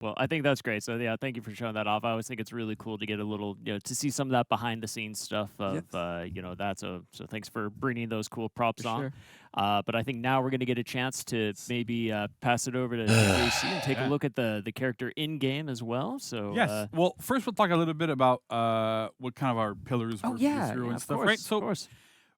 Well, I think that's great. So yeah, thank you for showing that off. I always think it's really cool to get a little, to see some of that behind the scenes stuff of, Yes, that. So thanks for bringing those cool for props on. sure. But I think now we're going to get a chance to maybe pass it over to JC and take a Yeah. look at the character in game as well. So Yes. Well, first we'll talk a little bit about what kind of our pillars oh were for this yeah, hero yeah, and of stuff, course, right? of So course.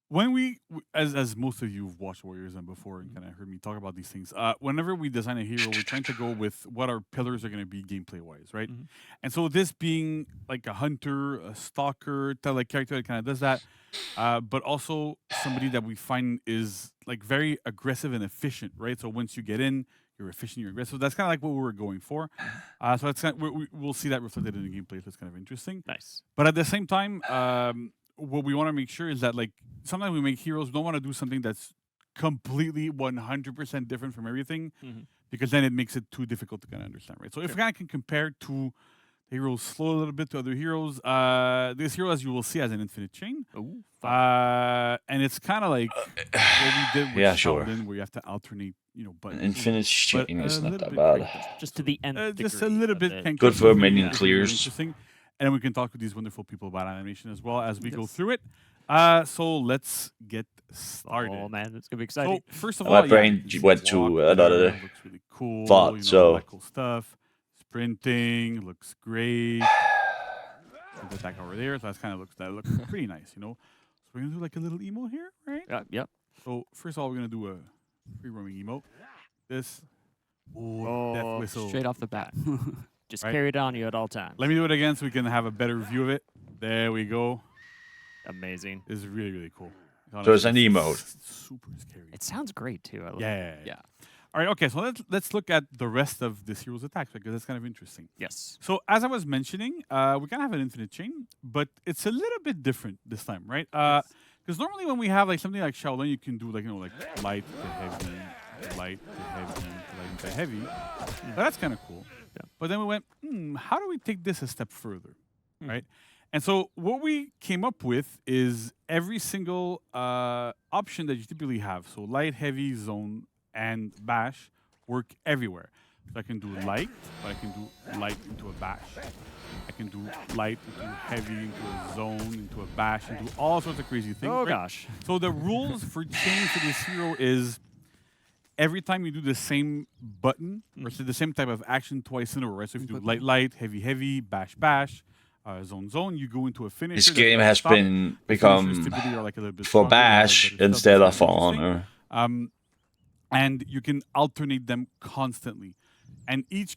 when as most of you have watched Warriors and before and kind of heard me talk about these things, whenever we design a hero, we're trying to go with what our pillars are going to be gameplay wise, right? Mhm. And so this being like a hunter, a stalker, like character that kind of does that, but also somebody that we find is like very aggressive and efficient, right? So once you get in, you're efficient, you're aggressive. That's kind of like what we were going for. So that's kind of, we'll see that reflected in the gameplay. So it's kind of interesting. Nice. But at the same time, what we want to make sure is that like sometimes we make heroes, we don't want to do something that's completely 100% different from everything Mhm. because then it makes it too difficult to kind of understand, right? So if we kind of can compare to heroes slow a little bit to other heroes, this hero, as you will see, has an infinite chain. Ooh, And it's kind of like what we did with Yeah, sure. Shaolin, where you have to alternate, An buttons. infinite But chain a is not little that bit bad. crazy. just to the nth Just a degree little of bit it. can Good for minion really clears. interesting. And then we can talk to these wonderful people about animation as well as we go Yes. through it. So let's get started. Oh man, it's gonna be exciting. So first of My all, brain you can see went the to walk another there, looks really cool. thought, all so- that cool stuff. Sprinting looks great. The attack over there, so that looks pretty nice. So we're gonna do like a little emo here, right? Yep. So first of all, we're gonna do a free roaming emo. This, death Oh, whistle. straight off the bat. Just Right. carry it on you at all times. Let me do it again so we can have a better view of it. There we go. Amazing. This is really, really cool. So it's an Honestly, emote. Super scary. It sounds great too. I love it. Yeah. All right. Okay. So let's look at the rest of this hero's attacks because that's kind of interesting. Yes. So as I was mentioning, we kind of have an infinite chain, but it's a little bit different this time, right? Because normally when we have like something like Shaolin, you can do like light to heavy, light to heavy, light to heavy. But that's kind of cool. Yeah. But then we went, how do we take this a step further, Hmm. right? And so what we came up with is every single option that you typically have. So light, heavy, zone, and bash work everywhere. So I can do light, but I can do light into a bash. I can do light into heavy, into a zone, into a bash, into all sorts of crazy things. Oh right? gosh. So the rules for chain for this hero is every time you do the same button or so the same type of action twice in a row, right? So if you do Button. light, light, heavy, heavy, bash, bash, zone, zone, you go into a finisher. This that's game gonna has stop. been The finishers become typically are like a little bit for stronger, they have, like, bash better stuff, instead that's of kind of interesting. honor. And you can alternate them constantly. And each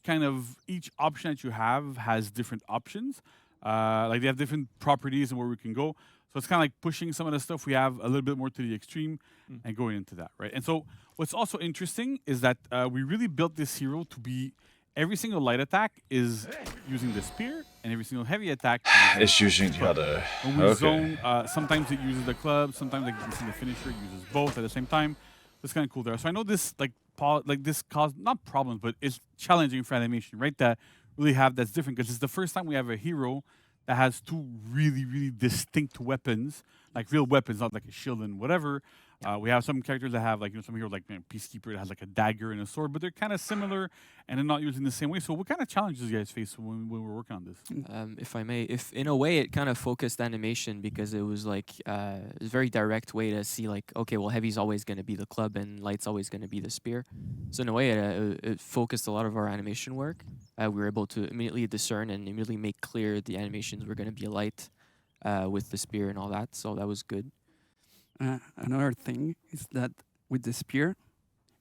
option that you have has different options. Like they have different properties and where we can go. So it's kind of like pushing some of the stuff we have a little bit more to the extreme and going into that, right? And so what's also interesting is that we really built this hero to be every single light attack is using the spear, and every single heavy attack It's using the club. other. When we Okay. zone, sometimes it uses the club, sometimes like you can see the finisher uses both at the same time. That's kind of cool there. So I know this this caused not problems, but it's challenging for animation, right? That really have that's different because it's the first time we have a hero that has two really, really distinct weapons, like real weapons, not like a shield and whatever. We have some characters that have some heroes like Peacekeeper that has like a dagger and a sword, but they're kind of similar and they're not used in the same way. So what kind of challenges you guys face when we're working on this? If I may, if in a way it kind of focused animation because it was like a very direct way to see like, okay, well, heavy's always going to be the club and light's always going to be the spear. So in a way, it focused a lot of our animation work. We were able to immediately discern and immediately make clear the animations were going to be light with the spear and all that. So that was good. Another thing is that with the spear,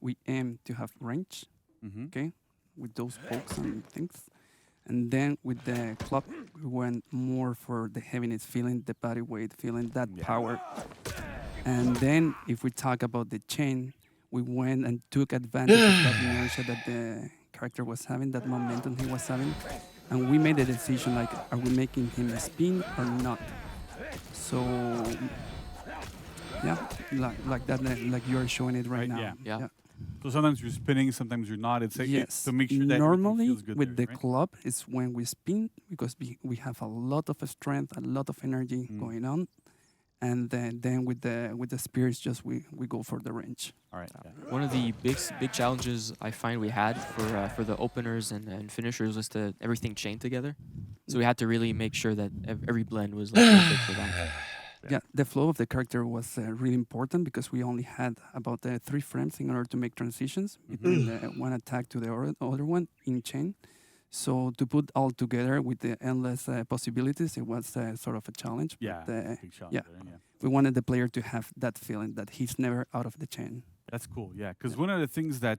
we aim to have range, Mm-hmm. okay, with those pokes and things. And then with the club, we went more for the heaviness, feeling the body weight, feeling that Yeah. power. And then if we talk about the chain, we went and took advantage of that inertia that the character was having, that momentum he was having. And we made a decision like, are we making him a spin or not? So, yeah, like that, like you're showing it right Right, now. yeah. So sometimes you're spinning, sometimes you're not. It's like Yes. to make sure that everything normally feels good with there, the right? club is when we spin because we have a lot of strength, a lot of energy Mm. going on, and then with the spears, just we go for the range. All right. Yeah. One of the big challenges I find we had for the openers and finishers was to everything chain together. So we had to really make sure that every blend was like perfect for that. Yeah, the flow of the character was really important because we only had about 3 frames in order to make transitions between one attack to the other one in chain. So to put all together with the endless possibilities, it was sort of a challenge. Yeah. But, Big challenge yeah. there, yeah. we wanted the player to have that feeling that he's never out of the chain. That's cool. Yeah, because one of the things that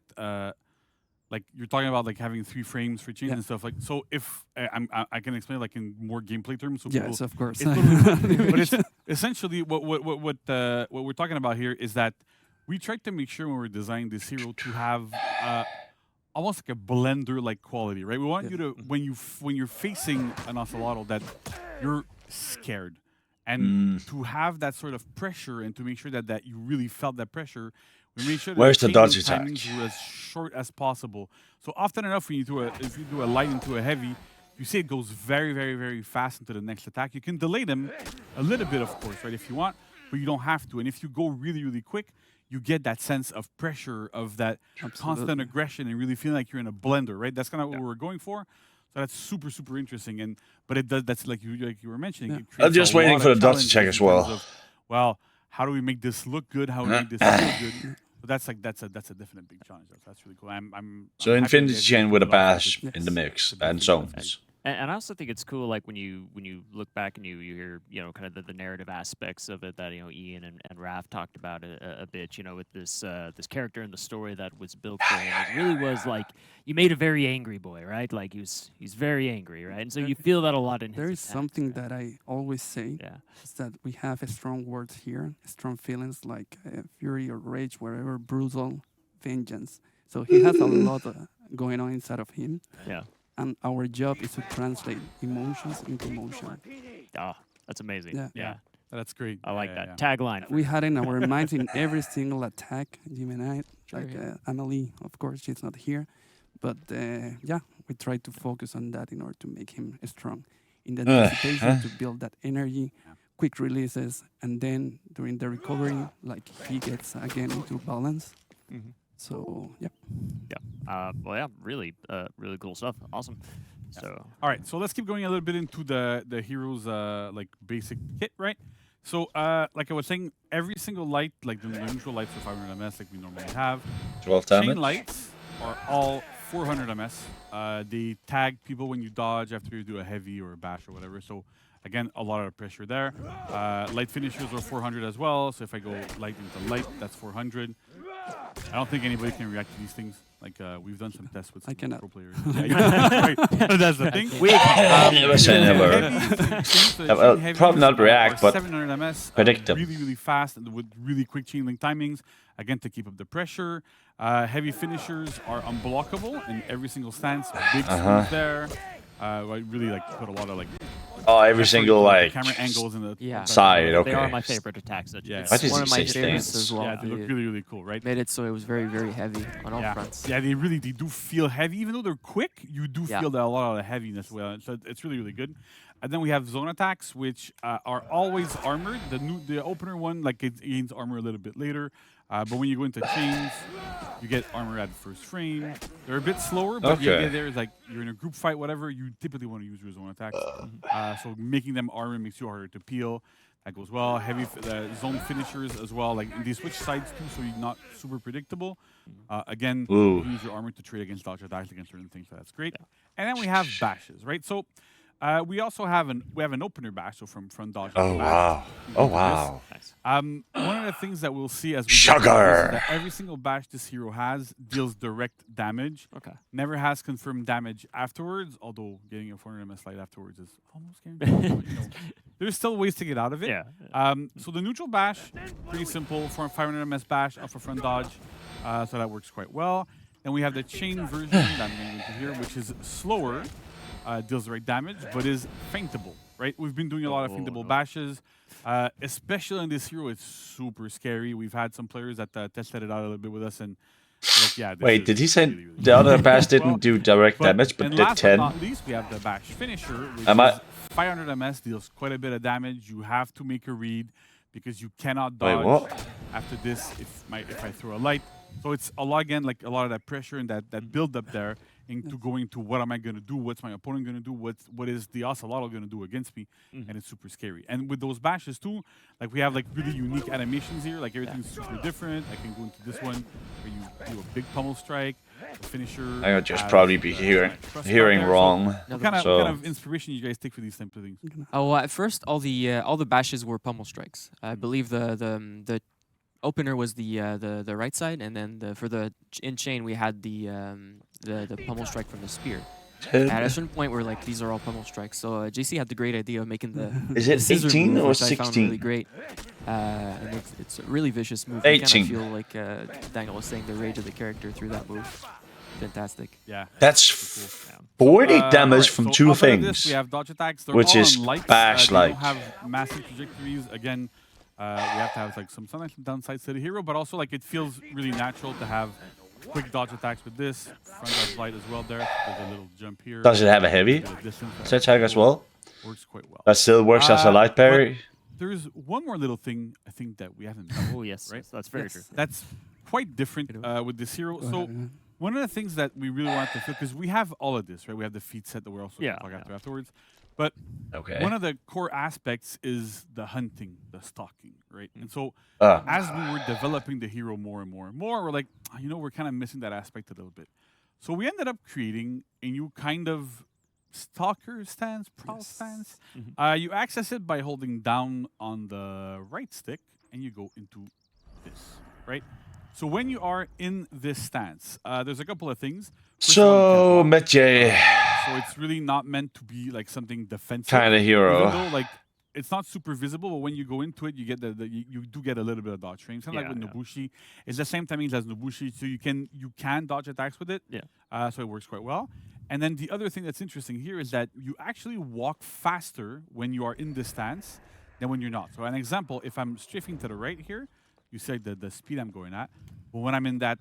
like you're talking about, like having 3 frames for chains Yeah. and stuff. Like, so if I can explain like in more gameplay terms. So Yes, people, of course. but it's essentially what we're talking about here is that we tried to make sure when we're designing this hero to have almost like a blender-like quality, right? We want you to when you're facing an Ocelotl that you're scared, and to have that sort of pressure and to make sure that you really felt that pressure. We made sure that Where's the chaining dodge attack? timings were as short as possible. So often enough, when if you do a light into a heavy, you see it goes very, very, very fast into the next attack. You can delay them a little bit, of course, right, if you want, but you don't have to. And if you go really, really quick, you get that sense of pressure, of that constant aggression, and really feeling like you're in a blender, right? That's kind of what we're going for. So that's super, super interesting. But it does. That's like you were mentioning. Yeah. It I'm creates just a waiting lot for of the dodge check challenges as in well. terms of, well, how do we make this look good? How do we make this feel good? But that's a definite big challenge. That's really cool. So I'm happy Infinity that Chain you with a did it off. bash It's- in the mix it's and definitely zones. And I also think it's cool, like when you look back and you hear, kind of the narrative aspects of it that Ian and Raph talked about a bit, with this this character in the story that was built for him. It really was like you made a very angry boy, right? Like he's very angry, right? And so you feel that a lot in his There is attacks, something right? that I always say Yeah. is that we have strong words here, strong feelings like fury or rage, whatever, brutal, vengeance. So he has a lot going on inside of him. Yeah. And our job is to translate emotions into motion. Ah, that's amazing. Yeah. Yeah. That's great. I like Yeah, that yeah. tagline. We had in our minds in every single attack, Jim and I, Sure, like yeah. Amelie, of course, she's not here. But yeah, we try to focus on that in order to make him strong. In the anticipation to build that energy, quick releases, and then during the recovery, like he gets again into balance. Mhm. So yeah. Well, yeah, really cool stuff. Awesome. So All right, so let's keep going a little bit into the heroes like basic kit, right? So like I was saying, every single light, like the neutral lights are 500 ms, like we normally have. 12 Chain damage. lights are all 400 ms. They tag people when you dodge after you do a heavy or a bash or whatever. So again, a lot of pressure there. Light finishers are 400 as well. So if I go light into light, that's 400. I don't think anybody can react to these things. Like we've done some tests with I some cannot. pro players. Yeah, you right. That's the thing. Never say never. Probably not react, but 700 ms, predict them. really, really fast and with really quick chain link timings. Again, to keep up the pressure. Heavy finishers are unblockable in every single stance. Big swings there. I really like put a lot of like. Oh, every single like camera angles in the Yeah. side. they are Okay. my favorite attacks. That Yeah. you Why does One it of my say favorites stance? as well. Yeah, they look really, really cool, right? Made it so it was very, very heavy on all yeah. fronts. Yeah, they do feel heavy. Even though they're quick, you do Yeah. feel that a lot of the heaviness. Well, so it's really, really good. And then we have zone attacks, which are always armored. The opener one, like it gains armor a little bit later. But when you go into chains, you get armor at the first frame. They're a bit slower, but the Okay. idea there is like you're in a group fight, whatever, you typically want to use your zone attacks. So making them armor makes you harder to peel. That goes well. Heavy zone finishers as well. Like they switch sides too, so you're not super predictable. Again, Ooh. you use your armor to trade against dodge attacks against certain things, so that's great. And then we have bashes, right? So we also have an opener bash, so from front dodge. Oh to bash. wow. Oh wow. Nice. One of the things that we'll see as we Sugar. go through this is that every single bash this hero has deals direct damage. Okay. Never has confirmed damage afterwards, although getting a 400 ms light afterwards is almost guaranteed. But, there's still ways to get out of it. Yeah. So the neutral bash, pretty simple, for 500 ms bash off a front dodge, so that works quite well. Then we have the chain version that I'm going to here, which is slower, deals direct damage, but is feintable, right? We've been doing a lot of feintable bashes, especially on this hero. It's super scary. We've had some players that tested it out a little bit with us, and like, yeah. This Wait, is did he say really, really the other bash didn't Well, do direct damage but and did last 10? but not least, we have the bash finisher, which Am I- is 500 ms, deals quite a bit of damage. You have to make a read because you cannot Wait, dodge what? after this if I throw a light. So it's a lot again, like a lot of that pressure and that build up there into going to what am I going to do? What's my opponent going to do? What is the Ocelotl going to do against me? And it's super scary. And with those bashes too, like we have like really unique animations here. Like everything's super different. I can go into this one where you do a big pummel strike, a finisher. I would just probably be hearing wrong. What Another kind of inspiration you guys take for these types of things? Oh, well, at first all the bashes were pummel strikes. I believe the opener was the right side, and then for the in chain we had the pummel strike from the spear. And at a certain point, we're like, these are all pummel strikes. So JC had the great idea of making the Is it the scissor 18 move, or which I found really 16? great. And it's a really vicious move. You kind 18. of feel like Daniel was saying, the rage of the character through that move. Fantastic. Yeah. That's Cool. 40 damage Alright, from so two outside of this, things. we have dodge attacks. They're which all is on lights. bash-like. They don't have massive trajectories. Again, we have to have like sometimes some downsides to the hero, but also like it feels really natural to have quick dodge attacks with this. Front dodge light as well there. There's a little jump here. Does it have a heavy Bit of distance. attack as well? Works quite well. That still works as a light but parry? There's one more little thing I think that we haven't. Oh yes, Right? yes, that's very Yes. true. That's quite different with this hero. Go So ahead, man. one of the things that we really want to feel, because we have all of this, right? We have the feat set that we're also Yeah, going to talk yeah. afterwards. But Okay. one of the core aspects is the hunting, the stalking, right? And so Ah. as we were developing the hero more and more and more, we're like, you know, we're kind of missing that aspect a little bit. So we ended up creating a new kind of stalker stance, prowl Yes. stance. Mhm. You access it by holding down on the right stick, and you go into this, right? So when you are in this stance, there's a couple of things. First of all, So, you can block. Medjay, So it's really not meant to be like something defensive. kind of hero. Even though like it's not super visible, but when you go into it, you get you do get a little bit of dodge range. Kind of Yeah, like with yeah. Nobushi, it's the same timings as Nobushi, so you can dodge attacks with it. Yeah. So it works quite well. And then the other thing that's interesting here is that you actually walk faster when you are in this stance than when you're not. So an example, if I'm strafing to the right here, you say the speed I'm going at. But when I'm in that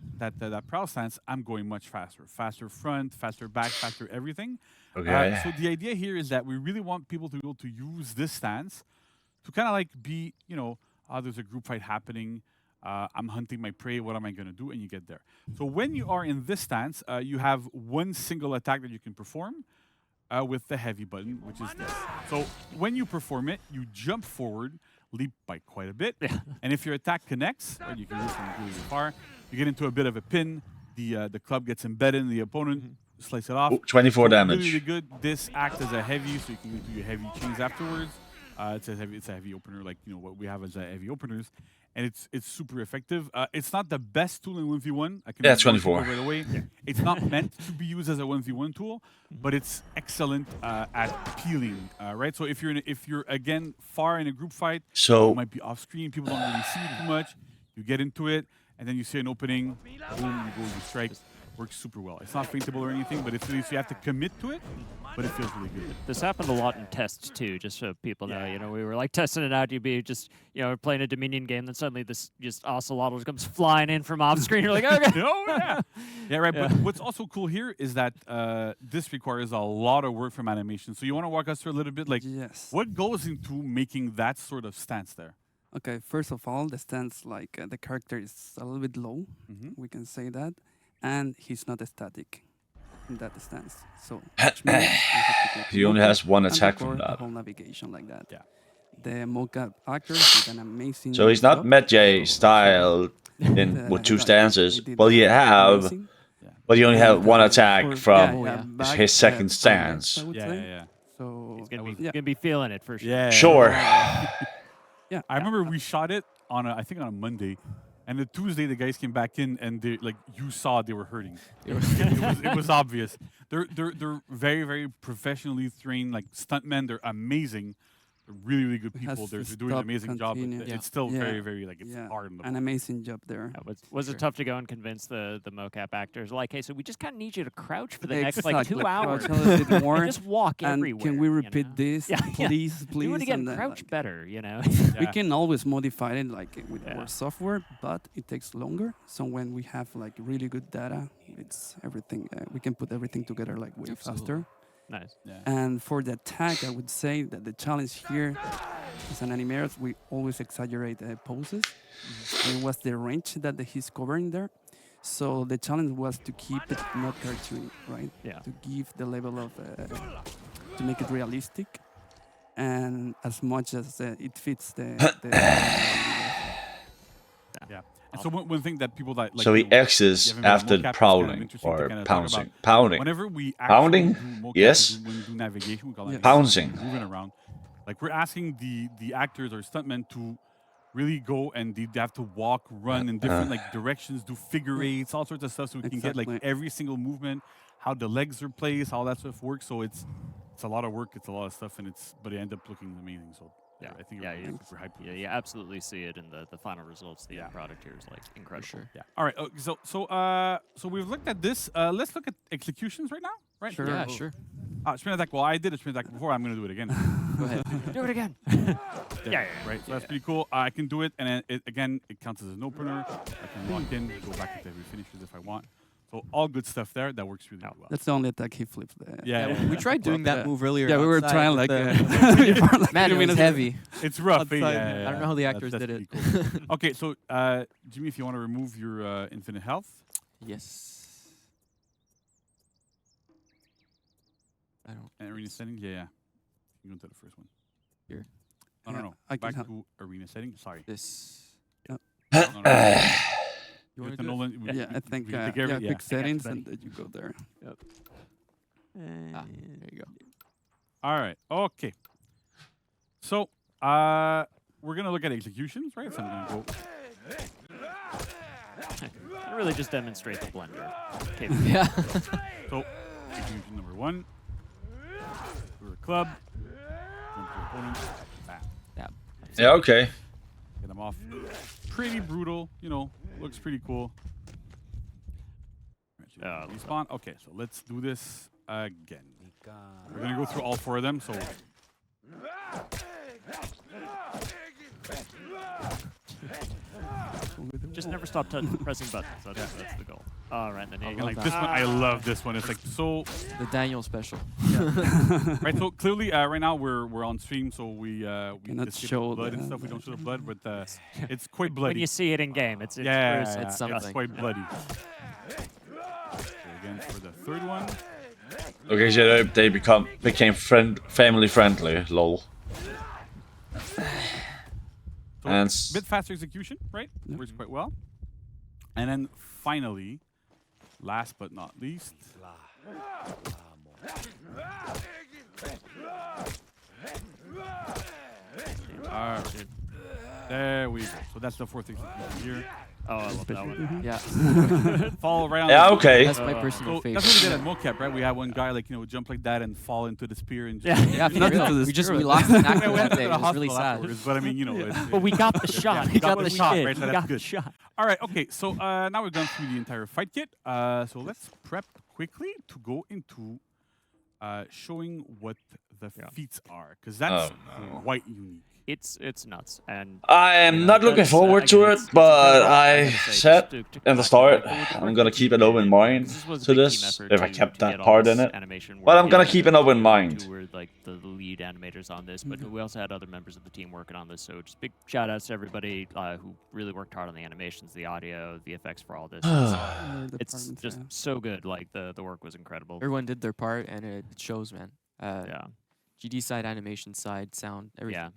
prowl stance, I'm going much faster. Faster front, faster back, faster everything. Okay. So the idea here is that we really want people to be able to use this stance to kind of like be, you know, there's a group fight happening. I'm hunting my prey. What am I going to do? And you get there. So when you are in this stance, you have one single attack that you can perform with the heavy button, which is this. So when you perform it, you jump forward, leap by quite a bit. And if your attack connects, right, you can move from really far, you get into a bit of a pin. The club gets embedded in the opponent, slice it off. Oh, 24 So damage. Really, really good. This acts as a heavy, so you can do your heavy chains afterwards. It's a heavy opener, like you know what we have as heavy openers, and it's super effective. It's not the best tool in 1v1. I can Yeah, warn people 24. right away. It's not meant to be used as a 1v1 tool, but it's excellent at peeling. Right. So if you're again far in a group fight, So- you might be off screen. People don't really see you too much. You get into it, and then you see an opening. Boom! You go. You strike. Works super well. It's not faintable or anything, but it's really so you have to commit to it, but it feels really good. This happened a lot in tests too, just so people know. You know, we were like testing it out. You'd be just, you know, playing a Dominion game, then suddenly this just Ocelotl comes flying in from off screen. You're like, okay. Oh yeah, yeah, right. Yeah. But what's also cool here is that this requires a lot of work from animation. So you want to walk us through a little bit, like Yes. what goes into making that sort of stance there? Okay, first of all, the stance, like the character is a little bit low, we can say that, and he's not static in that stance. So which means you have to click He only mocap has one and attack from record the that. whole navigation like that. Yeah. The mocap actor did an amazing So he's not job. Medjay style The- with two like, stances. they did Well, you have, amazing. but you only have one attack For- from yeah, back, his second forwards, stance. I would Yeah, say. yeah, yeah. So He's gonna be, yeah. gonna be feeling it for sure. Yeah. Sure. Yeah, I remember we shot it on I think on a Monday, and the Tuesday the guys came back in and they like you saw they were hurting. It was obvious. They're very professionally trained like stuntmen. They're amazing. They're really good Has people. They're to doing an stop, amazing job. continue. But Yeah. it's still Yeah. very like it's yeah, hard on the an ball. amazing job there. Was Sure. it tough to go and convince the mocap actors? Like, hey, so we just kind of need you to crouch for the next Exactly, like 2 crouch hours. a little bit more, And just walk and everywhere. can we you repeat know? this, Yeah, yeah. please? Do it again. And then, Crouch like, better. You know. we Yeah. can always modify it like with Yeah. our software, but it takes longer. So when we have like really good data, it's everything. We can put everything together like way Absolutely. faster. Nice. Yeah. And for the attack, I would say that the challenge here as an animators, we always exaggerate poses. And it was the range that he's covering there. So the challenge was to keep it not cartoony, right? Yeah. To give the level of, to make it realistic, and as much as it fits the Yeah. And so one thing that people that like So he you know, X's you haven't been on after mocap, it's kind of prowling interesting to or kinda talk about. pouncing. Pounding. Whenever we actually Pounding? do mocap, Yes. when we do navigation, we call Yes. it Pouncing. moving around. Like we're asking the actors or stuntmen to really go and they have to walk, run in different like directions, do figure eights, all sorts of stuff, so we can get like Exactly. every single movement, how the legs are placed, how that stuff works. So it's a lot of work, it's a lot of stuff, and but it ends up looking amazing. So Yeah. I think Yeah, we're you- super hyped. with Yeah, this. you absolutely see it in the final results. The end product here is like incredible. sure. Yeah. All right. So we've looked at this. Let's look at executions right now. Right. Sure. Yeah, sure. Spin attack. Well, I did a spin attack before. I'm gonna do it again. Go ahead. Do it again. Yeah. Right. So that's pretty cool. I can do it, and then again, it counts as an opener. I can lock in, go back into every finishes if I want. So all good stuff there. That works really well. That's the only attack he flipped. Yeah. We tried doing that move earlier. Yeah, we were outside trying with like the- before, like Man, 2 it was minutes. heavy. It's rough. Outside. Yeah, I don't know how the actors that's did it. pretty cool. Okay, so Jimmy, if you want to remove your infinite health, Yes. I don't. and arena settings, yeah. You go to the first one. Here. No, Yeah, no, no. I can Back help. to arena settings. Sorry. This. No, You With want the to do it? Nolan- we- Yeah, we- I think we can take care of it, pick settings buddy. and then you go there. Ah, there you go. All right. Okay. So we're gonna look at executions, right? So I'm gonna go. You really just demonstrate the blender. Yeah. So execution number 1. We're a club. Jump to opponent. Bam. Yeah. Yeah, okay. Get them off. Pretty brutal, you know. Looks pretty cool. Respawn. Okay, so let's do this again. We're gonna go through all 4 of them. So Just never stop pressing buttons. That's the goal. All right, then. and like this one, I love this one. It's like so The Daniel special. right. So clearly, right now we're on stream, so we Cannot skip show the blood the- and stuff. We don't show the blood, but it's quite When bloody. you see it in game, it's yeah, gruesome. It's something. quite bloody. So again for the third one. Okay, so they became family friendly. Lol. So And a bit faster execution, right? Works quite well. And then finally, last but not least, all right. There we go. So that's the 4th execution here. Oh, I love that one. Yeah. Fall right on. Yeah, the- okay. That's my personal So favorite. that's what we did at mocap, right? We had one guy like jump like that and fall into the spear and just Yeah, for Not real. into the We just spirit. we lost an Yeah, actor we had that to day. go It to was really hospital sad. afterwards, but I mean, you know, But we got the shot. we got what the we shot, did. right? So We that's got good. the shot. All right, okay. So now we've gone through the entire fight kit. So let's prep quickly to go into showing what the feats are, because that's Oh, no. quite unique. It's nuts. And I am not looking that's, forward to again, it, it's but incredible. I gotta say, said just to in the back start, up, like, I'm gonna keep an open mind was a to big team this effort if I to kept that get all part this in it. animation But I'm work gonna in. keep an open Who mind. were like the lead animators on this, but we also had other members of the team working on this. So just big shout outs to everybody who really worked hard on the animations, the audio, the effects for all this. It's Departments, just yeah. so good. Like the work was incredible. Everyone did their part, and it shows, man. Yeah, GD side, animation side, sound, everything. yeah.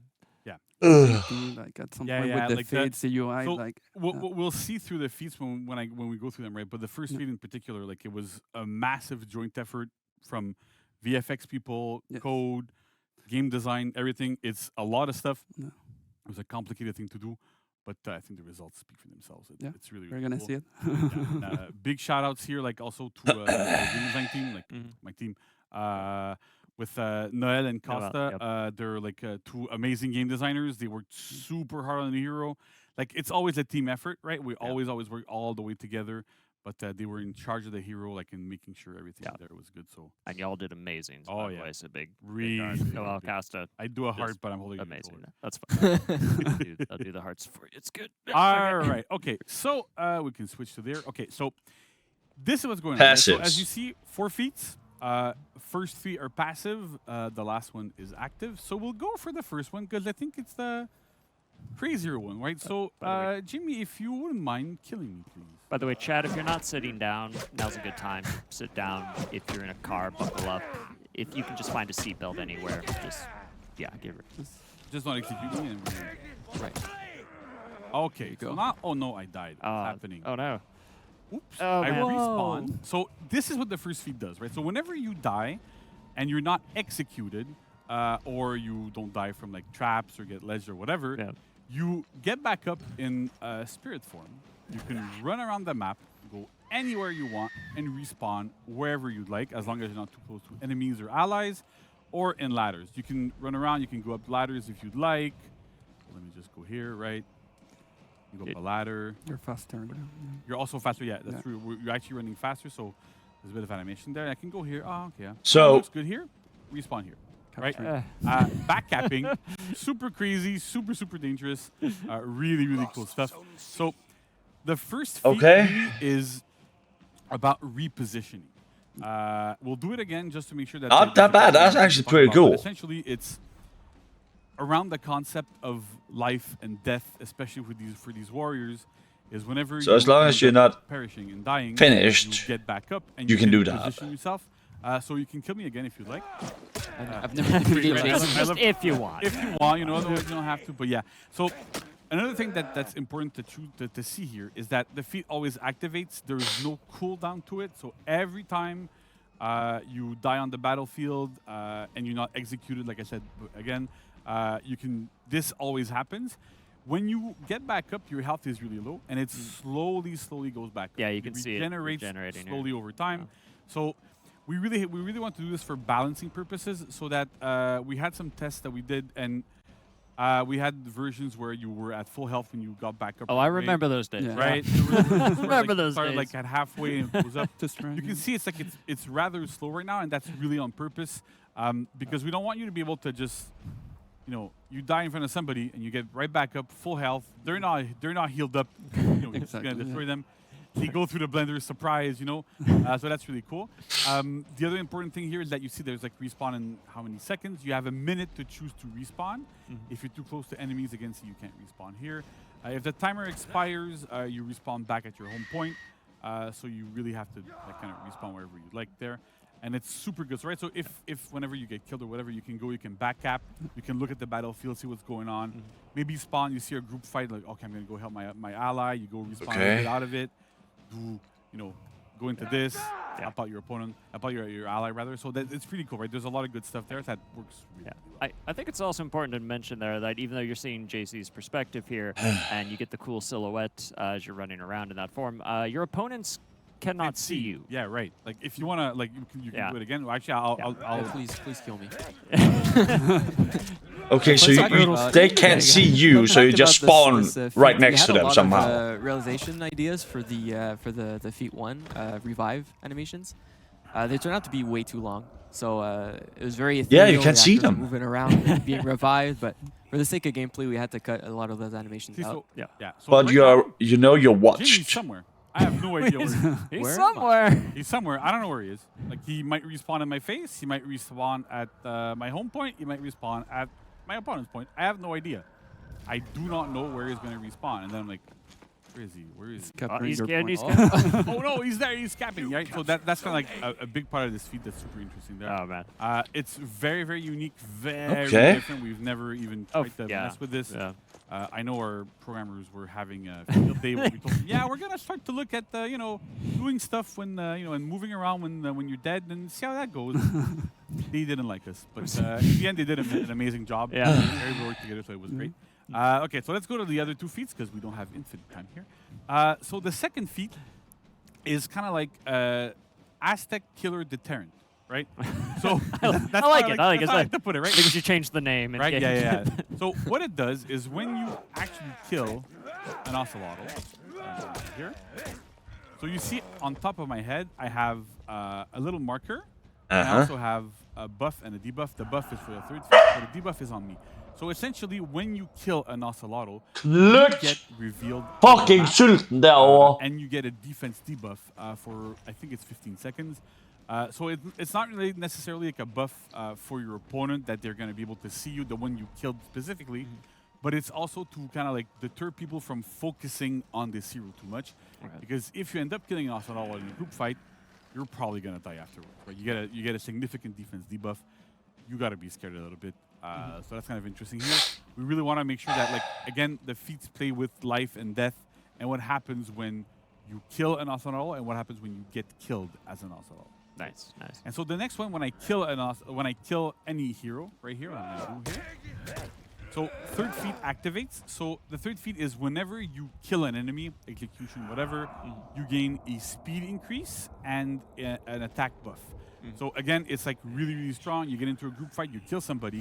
Ugh. Like at some Yeah, point yeah, with the like that- feeds, CUI, So like we'll see through the feats when we go through them, right? But the first feat in particular, like it was a massive joint effort from VFX people, Yes. code, game design, everything. It's a lot of stuff. Yeah. It was a complicated thing to do, but I think the results speak for themselves. Yeah, It's really, we're really gonna cool. see it. Yeah, and, big shout outs here, like also to the game design team, like Mhm. my team, with Noel and Noel, Costa. yep. They're like 2 amazing game designers. They worked super hard on the hero. Like it's always a team effort, right? We always work all the way together. But they were in charge of the hero, like in making sure everything there was good. So And y'all did amazing. So Oh, by the yeah. way, so big. Really, Noel big. Costa, I do a heart, Just but I'm holding it amazing. forward. That's fine. I'll do the hearts for you. It's good. All right. Okay. So we can switch to there. Okay. So this is what's going on. right? So as Passives. you see, 4 feats. first three are passive. The last one is active. So we'll go for the first one because I think it's the crazier one, right? So, Jimmy, if you wouldn't mind killing me, please. By the way, Chad, if you're not sitting down, now's a good time. Sit down. If you're in a car, buckle up. If you can just find a seatbelt anywhere, just, yeah, give it. Just not executing it. Right. Okay, so go. now, oh no, I died. What's happening? Oh, no. Oops, Oh, I man. respawn. So this is what the first feat does, right? So whenever you die and you're not executed, or you don't die from like traps or get ledged or whatever, Yeah. you get back up in spirit form. You can run around the map, go anywhere you want, and respawn wherever you'd like, as long as you're not too close to enemies or allies, or in ladders. You can run around, you can go up ladders if you'd like. Let me just go here, right? You go up a ladder. You're faster. Yeah. You're also faster, yeah, that's Yeah. true. You're actually running faster, so there's a bit of animation there. I can go here. Oh, okay. Yeah. So- looks good here. Respawn here. Right? Capture. Backcapping, super crazy, super dangerous. Really cool stuff. So the first feat really is about repositioning. We'll do it again just to make sure that Not that bad. That's actually pretty cool. Essentially, it's around the concept of life and death, especially for these warriors. Is whenever So as long as end you're up not perishing and dying, finished, you get back up and you can do that. position yourself. So you can kill me again if you'd like. I've never been right. chased. Just if you want. If you want, otherwise you don't have to. But yeah. So another thing that's important to see here is that the feat always activates. There is no cooldown to it. So every time you die on the battlefield and you're not executed, like I said again, this always happens. When you get back up, your health is really low, and it slowly goes back up. Yeah, you can see it regenerates regenerating here. slowly over time. So we really want to do this for balancing purposes, so that we had some tests that we did, and we had versions where you were at full health when you got back up. Oh, I right? remember those days. Yeah. Right? There were versions where, Remember you those started days. like at halfway and it goes up. Just right. You can see it's like it's rather slow right now, and that's really on purpose, because we don't want you to be able to just, you die in front of somebody and you get right back up, full health. They're not healed up. You're just Exactly, gonna destroy yeah. them. They go through the blender, surprise. So that's really cool. The other important thing here is that you see there's like respawn in how many seconds. You have a minute to choose to respawn. If you're too close to enemies against you, you can't respawn here. If the timer expires, you respawn back at your home point. So you really have to kind of respawn wherever you'd like there. And it's super good, right? So if whenever you get killed or whatever, you can back cap, you can look at the battlefield, see what's going on. Maybe spawn, you see a group fight, like, okay, I'm gonna go help my ally. You go respawn, get out of it. Go into this, help out your opponent, help out your ally rather. So it's pretty cool, right? There's a lot of good stuff there that works really well. I think it's also important to mention there that even though you're seeing JC's perspective here and you get the cool silhouette as you're running around in that form, your opponents cannot Can't see you. Yeah, right. Like if you wanna, like you can do it again. Well, actually, I'll Oh, please kill me. Okay, so Let's talk about- they can't see you, Let's so you talk just about spawn this right feat. next to We had them a lot somehow. of, realization ideas for the feat 1 revive animations. They turned out to be way too long, so it was very ethereal. you can't the see actors were them. moving around and being revived, but for the sake of gameplay, we had to cut a lot of those animations See, out. yeah. So But right you're now, you're Jimmy's watched. somewhere. I have no idea where he is. He's Where? somewhere. He's somewhere. I don't know where he is. Like he might respawn in my face. He might respawn at my home point. He might respawn at my opponent's point. I have no idea. I do not know where he's going to respawn. And then I'm like, where is he? Where is he? Capturing He's your scared. point. He's scared. Oh no, he's there. He's capping, right? So that's kind of like a big part of this feat that's super interesting there. Oh, man. It's very unique, very Okay. different. We've never even Oh, tried to yeah. mess with this. Yeah. I know our programmers were having a field day where we told them, yeah, we're gonna start to look at doing stuff when and moving around when you're dead and see how that goes. They didn't like us, but in the end they did an amazing job. Yeah. Everybody worked together, so it was great. Okay, so let's go to the other two feats because we don't have infinite time here. So the second feat is kind of like Aztec Killer Deterrent, right? So that's I like it. I like that's it. how I like to put it, right? Because you changed the name. And Right? Yeah. So what it does is when you actually kill an Ocelotl, here. So you see on top of my head, I have a little marker. And I also have a buff and a debuff. The buff is for the third feat, but the debuff is on me. So essentially, when you kill an Ocelotl, you get revealed. on the Fucking map, sulten derovre. and you get a defense debuff for I think it's 15 seconds. So it's not really necessarily like a buff for your opponent that they're going to be able to see you, the one you killed specifically, but it's also to kind of like deter people from focusing on this hero too much. Okay. Because if you end up killing Ocelotl in a group fight, you're probably going to die afterwards. Right? You get a significant defense debuff. You got to be scared a little bit. So that's kind of interesting here. We really want to make sure that, like, again, the feats play with life and death, and what happens when you kill an Ocelotl, and what happens when you get killed as an Ocelotl. Nice, nice. And so the next one, when I kill any hero, right here, I'm gonna do here. So third feat activates. So the third feat is whenever you kill an enemy, execution, whatever, you gain a speed increase and an attack buff. So again, it's like really, really strong. You get into a group fight, you kill somebody,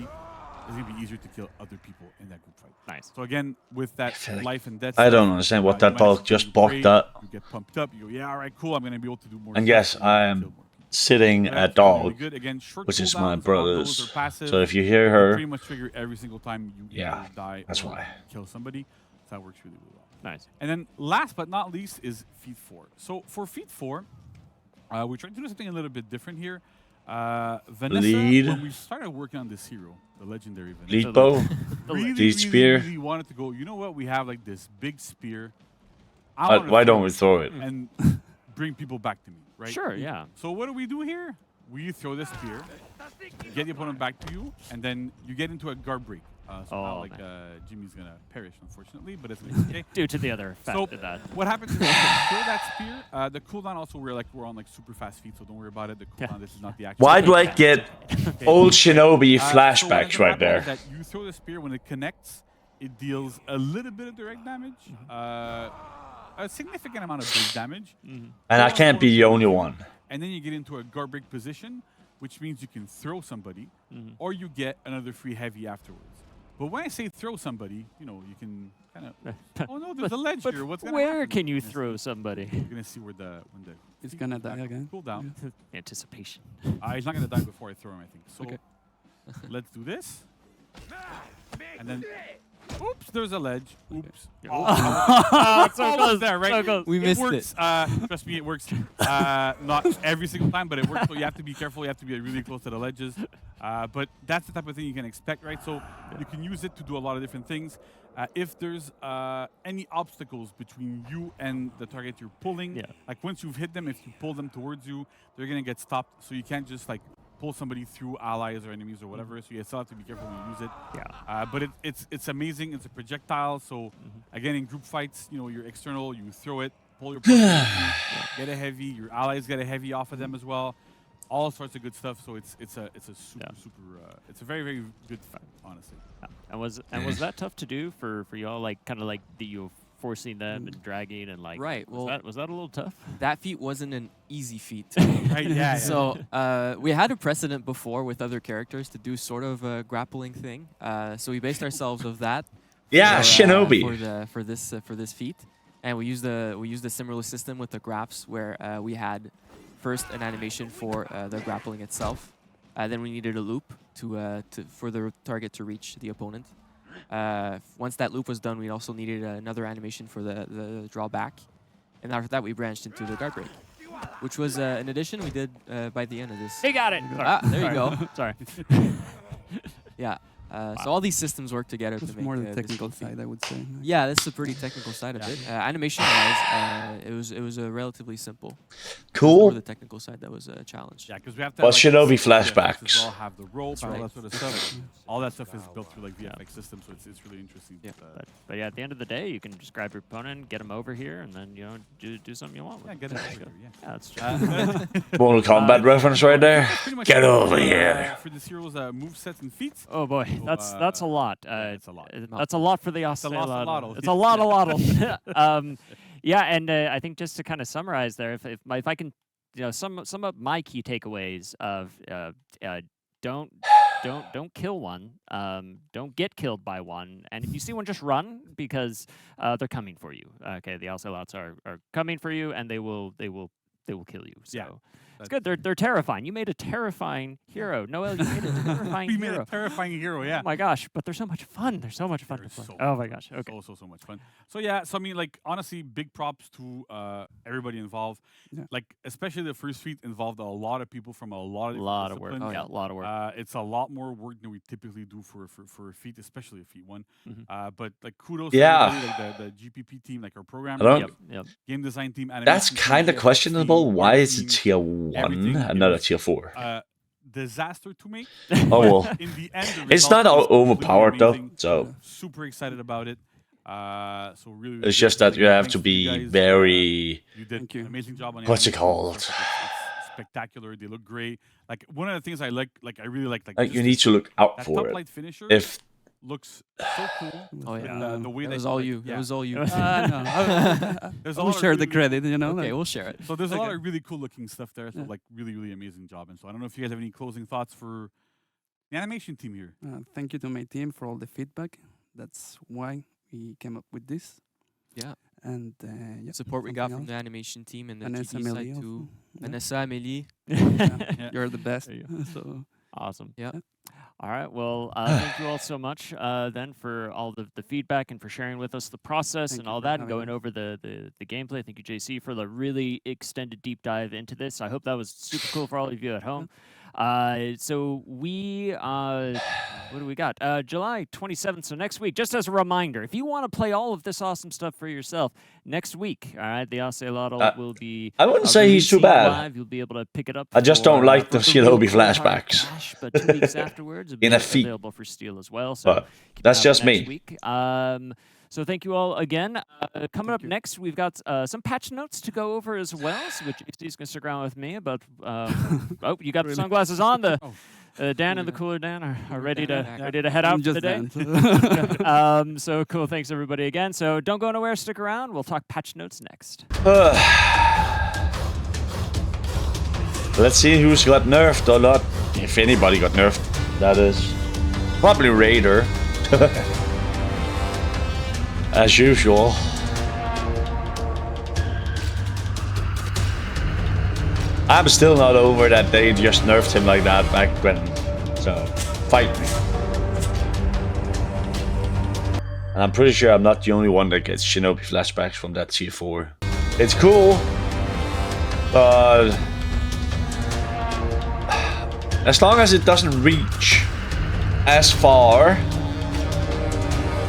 it's gonna be easier to kill other people in that group fight. Nice. So again, with that feel like life and death, I don't understand what that bulk just balked at. You get pumped up. You go, yeah, all right, cool. I'm gonna be able to do more. And stuff, yes, and I kill am more people. sitting So a that's really dog, good. Again, short which is cooldowns my on those brother's. are passive. So if you hear They her, pretty much trigger every single time you Yeah, either die that's or why. kill somebody. So that works really, really well. Nice. And then last but not least is feat 4. So for feat 4, we're trying to do something a little bit different here. Vanessa, Lead. when we started working on this hero, the legendary Vanessa, lead bow, really, lead spear. really wanted to go, you know what, we have like this big spear. Why don't we throw it? and bring people back to me, right? Sure, yeah. So what do we do here? We throw the spear, get the opponent back to you, and then you get into a guard break. So now, Oh, like, man. Jimmy's gonna perish, unfortunately, but it's gonna be okay. Due to the other effect So of that. what happens is when you throw that spear, the cooldown also we're on like super fast feet, so don't worry about it. The cooldown, this is not the actual. Why do I get old Shinobi So what flashbacks ends up right happening there? is that you throw the spear, when it connects, it deals a little bit of direct damage, a significant amount of base damage, And I can't be the only one. and then you get into a guard break position, which means you can throw somebody, or you get another free heavy afterwards. But when I say throw somebody, you know, you can kind of. Oh no, there's a ledge But here. What's gonna where happen? can you You're gonna throw see- somebody? You're gonna see where the It's gonna die again. cool down. Anticipation. He's not gonna die before I throw him, I think. So Okay. let's do this. And then, oops, there's a ledge. Oops. Oh, it's so Almost close. there, right? So close. We It missed works. Trust me, it works. Not every single time, but it works. So you have to be careful. You have to be really close to the ledges. But that's the type of thing you can expect, right? So you can use it to do a lot of different things. If there's any obstacles between you and the target you're pulling, Yeah. like once you've hit them, if you pull them towards you, they're gonna get stopped. So you can't just like pull somebody through allies or enemies or whatever. So you still have to be careful when you use it. Yeah. But it's amazing. It's a projectile. So again, in group fights, you know, you're external. You throw it, pull your partner, get a heavy. Your allies get a heavy off of them as well. All sorts of good stuff. So it's a super it's a very, very good fight, honestly. Yeah. And was that tough to do for y'all? Like kind of like you forcing them and dragging and like. Right, well- was that a little tough? That feat wasn't an easy feat. Right? Yeah. So we had a precedent before with other characters to do sort of a grappling thing. So we based ourselves of that. Yeah, Shinobi. For this feat, and we used a similar system with the graps where we had first an animation for the grappling itself, then we needed a loop for the target to reach the opponent. Once that loop was done, we also needed another animation for the drawback, and after that we branched into the guard break, which was an addition we did by the end of this. He got it. Ah, there you go. Sorry. Yeah. So all these systems work together It's to make more the this technical cool feat. side, I would say. Yeah, that's a pretty technical side of it. Animation-wise, it was a relatively simple. Cool. For the technical side, that was a challenge. Yeah, because we have to. Well, have, Shinobi VFX flashbacks. as well, have the rope and all right. that sort of stuff. All that stuff is built through like VFX systems, so it's really interesting. Yeah. But yeah, at the end of the day, you can just grab your opponent, get him over here, and then do something you want with Yeah, him. get it There over you go. here, Yeah, that's true. Mortal Kombat reference right there. That's pretty much Get it, over here. For this hero's movesets and feats. Oh boy, that's a lot. It's a lot. That's a lot for the a Ocelotl. lot. It's a lot. Yeah, and I think just to kind of summarize there, if I can, sum up my key takeaways of don't kill one, don't get killed by one, and if you see one, just run because they're coming for you. Okay, the Ocelots are coming for you, and they will kill you. So, Yeah. It's good. They're terrifying. You made a terrifying hero. Noel, you made a terrifying We hero. made a terrifying hero, yeah. Oh my gosh, but they're so much fun. They're so much fun to play. Oh my gosh. Okay. So much fun. So yeah, so I mean, like honestly, big props to everybody involved. Yeah. Like especially the first feat involved a lot of people from a lot of lot of work. disciplines. Yeah, a lot of work. It's a lot more work than we typically do for a feat, especially a feat one. But like kudos to everybody, like the GPP team, like our programmer, game design team. That's kind of questionable. Why is it tier 1 and not a tier 4? Disaster to make. Oh well. In the end, It's not overpowered though, so super excited about it. So really, it's just that you have to be very. You did an amazing job on it. What's it called? It's spectacular. They look great. Like one of the things I really like You need to look out that for top it. light finisher. If looks so cool. Oh yeah, the way that that was you, all like, you. yeah. That was all you. No, There's a we'll lot of share the really- credit, you know. Okay, we'll share it. So there's a lot Okay. of really cool looking stuff there. So like really amazing job. And so I don't know if you guys have any closing thoughts for the animation team here. Thank you to my team for all the feedback. That's why we came up with this. Yeah. And yeah, Support we got something from the else. animation team and the Vanessa TD Amelie side too. also. Yeah. Vanessa, Amélie. Yeah, you're the best. There So Awesome. Yeah. All right. Well, thank you all so much then for all the feedback and for sharing with us the process Thank and you all for that and having going me. over the gameplay. Thank you, JC, for the really extended deep dive into this. I hope that was super cool for all of you at home. So we, what do we got? July 27th, so next week, just as a reminder, if you want to play all of this awesome stuff for yourself, next week, all right, the Ocelotl will be I wouldn't say he's too releasing bad. live. You'll be able to pick it up I just don't for, like for the real Shinobi cold hard flashbacks. cash, but 2 weeks afterwards, it'll In be a feat. available for Steel as well. So But keep that's an eye out just for next me. week. So thank you all again. Coming up you. next, we've got some patch notes to go over as well. So JC's going to stick around with me. But oh, you got the sunglasses on. The Dan and the cooler Dan are ready to head out I'm for just the day. Dan, so- So cool. Thanks everybody again. So don't go nowhere. Stick around. We'll talk patch notes next. Let's see who's got nerfed or not. If anybody got nerfed, that is. Probably Raider. As usual. I'm still not over that they just nerfed him like that back when. So, fight me. And I'm pretty sure I'm not the only one that gets Shinobi flashbacks from that tier 4. It's cool, but as long as it doesn't reach as far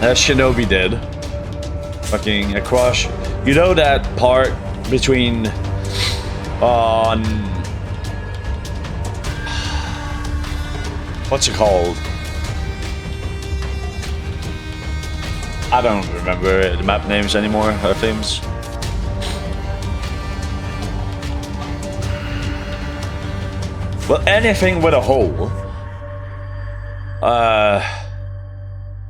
as Shinobi did, fucking across, you know that part between what's it called? I don't remember the map names anymore, or themes. Well, anything with a hole.